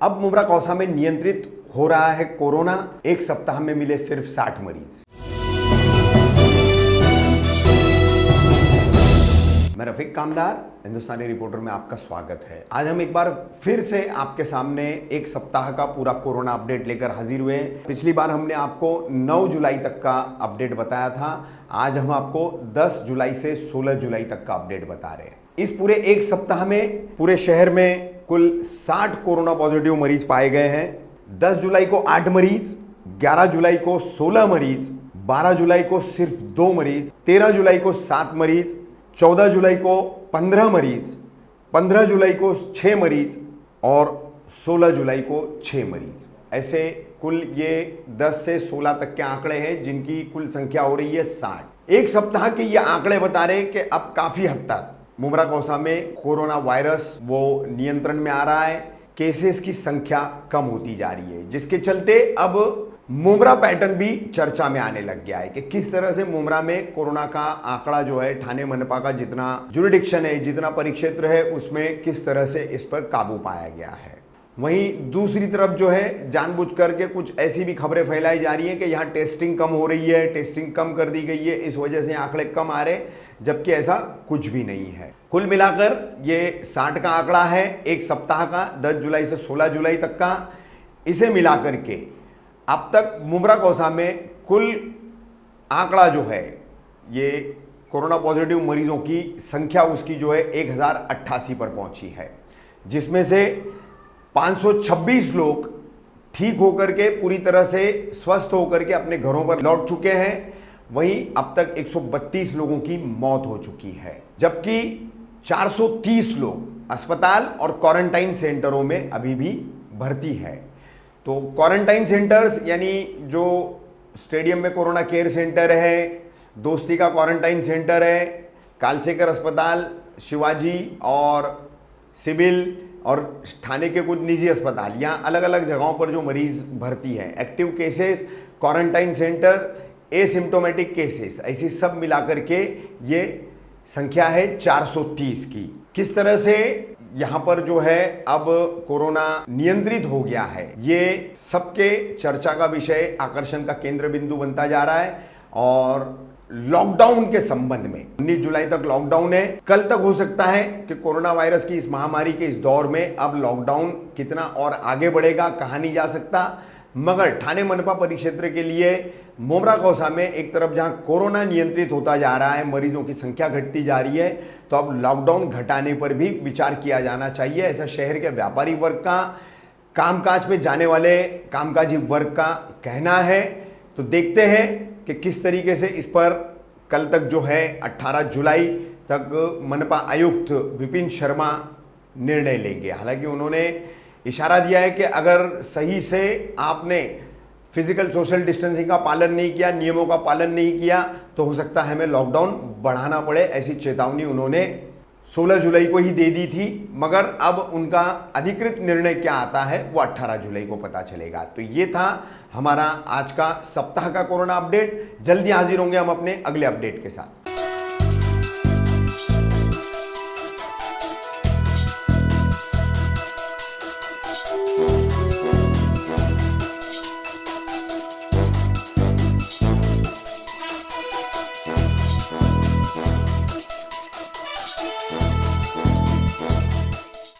अब मुब्रा कौसा में नियंत्रित हो रहा है कोरोना। एक सप्ताह में मिले सिर्फ 60 मरीज। मैं रफीक कामदार, हिंदुस्तानी रिपोर्टर में आपका स्वागत है। आज हम एक बार फिर से आपके सामने एक सप्ताह का पूरा कोरोना अपडेट लेकर हाजिर हुए हैं। पिछली बार हमने आपको 9 जुलाई तक का अपडेट बताया था। आज हम आपको 10 जुलाई से 16 जुलाई तक का अपडेट बता रहे हैं। इस पूरे एक सप्ताह में पूरे शहर में कुल 60 कोरोना पॉजिटिव मरीज पाए गए हैं। 10 जुलाई को 8 मरीज, 11 जुलाई को 16 मरीज, 12 जुलाई को सिर्फ 2 मरीज, 13 जुलाई को 7 मरीज, 14 जुलाई को 15 मरीज, 15 जुलाई को 6 मरीज और 16 जुलाई को 6 मरीज। ऐसे कुल ये 10 से 16 तक के आंकड़े हैं जिनकी कुल संख्या हो रही है 60। एक सप्ताह के ये आंकड़े बता रहे हैं कि अब काफी हद तक मुब्रा कौसा में कोरोना वायरस वो नियंत्रण में आ रहा है। केसेस की संख्या कम होती जा रही है, जिसके चलते अब मुब्रा पैटर्न भी चर्चा में आने लग गया है कि किस तरह से मुब्रा में कोरोना का आंकड़ा जो है, ठाणे मनपा का जितना जुरिडिक्शन है, जितना परिक्षेत्र है, उसमें किस तरह से इस पर काबू पाया गया है। वहीं दूसरी तरफ जो है जानबूझ करके कुछ ऐसी भी खबरें फैलाई जा रही हैं कि यहाँ टेस्टिंग कम हो रही है, टेस्टिंग कम कर दी गई है, इस वजह से आंकड़े कम आ रहे, जबकि ऐसा कुछ भी नहीं है। कुल मिलाकर ये 60 का आंकड़ा है एक सप्ताह का, 10 जुलाई से 16 जुलाई तक का। इसे मिलाकर के अब तक मुब्रा कौसा में कुल आंकड़ा जो है, ये कोरोना पॉजिटिव मरीजों की संख्या उसकी जो है 1088 पर पहुंची है, जिसमें से 526 लोग ठीक होकर के पूरी तरह से स्वस्थ होकर के अपने घरों पर लौट चुके हैं। वहीं अब तक 132 लोगों की मौत हो चुकी है, जबकि 430 लोग अस्पताल और क्वारंटाइन सेंटरों में अभी भी भर्ती है। तो क्वारंटाइन सेंटर्स यानी जो स्टेडियम में कोरोना केयर सेंटर है, दोस्ती का क्वारंटाइन सेंटर है, कालसेकर अस्पताल, शिवाजी और सिविल और ठाणे के कुछ निजी अस्पताल, यहाँ अलग अलग जगहों पर जो मरीज भर्ती हैं, active cases, quarantine centre, asymptomatic cases, ऐसी सब मिलाकर के ये संख्या है 430 की। किस तरह से यहाँ पर जो है अब कोरोना नियंत्रित हो गया है, ये सबके चर्चा का विषय, आकर्षण का केंद्र बिंदु बनता जा रहा है। और लॉकडाउन के संबंध में 19 जुलाई तक लॉकडाउन है। कल तक हो सकता है कि कोरोना वायरस की इस महामारी के इस दौर में अब लॉकडाउन कितना और आगे बढ़ेगा कहा नहीं जा सकता, मगर ठाणे मनपा परिक्षेत्र के लिए मुब्रा कौसा में एक तरफ जहां कोरोना नियंत्रित होता जा रहा है, मरीजों की संख्या घटती जा रही है, तो अब लॉकडाउन घटाने पर भी विचार किया जाना चाहिए, ऐसा शहर के व्यापारी वर्ग का, कामकाज पे जाने वाले कामकाजी वर्ग का कहना है। तो देखते हैं कि किस तरीके से इस पर कल तक जो है 18 जुलाई तक मनपा आयुक्त विपिन शर्मा निर्णय लेंगे। हालांकि उन्होंने इशारा दिया है कि अगर सही से आपने फिजिकल सोशल डिस्टेंसिंग का पालन नहीं किया, नियमों का पालन नहीं किया, तो हो सकता है हमें लॉकडाउन बढ़ाना पड़े। ऐसी चेतावनी उन्होंने 16 जुलाई को ही दे दी थी, मगर अब उनका अधिकृत निर्णय क्या आता है वो 18 जुलाई को पता चलेगा। तो ये था हमारा आज का सप्ताह का कोरोना अपडेट। जल्दी हाजिर होंगे हम अपने अगले अपडेट के साथ।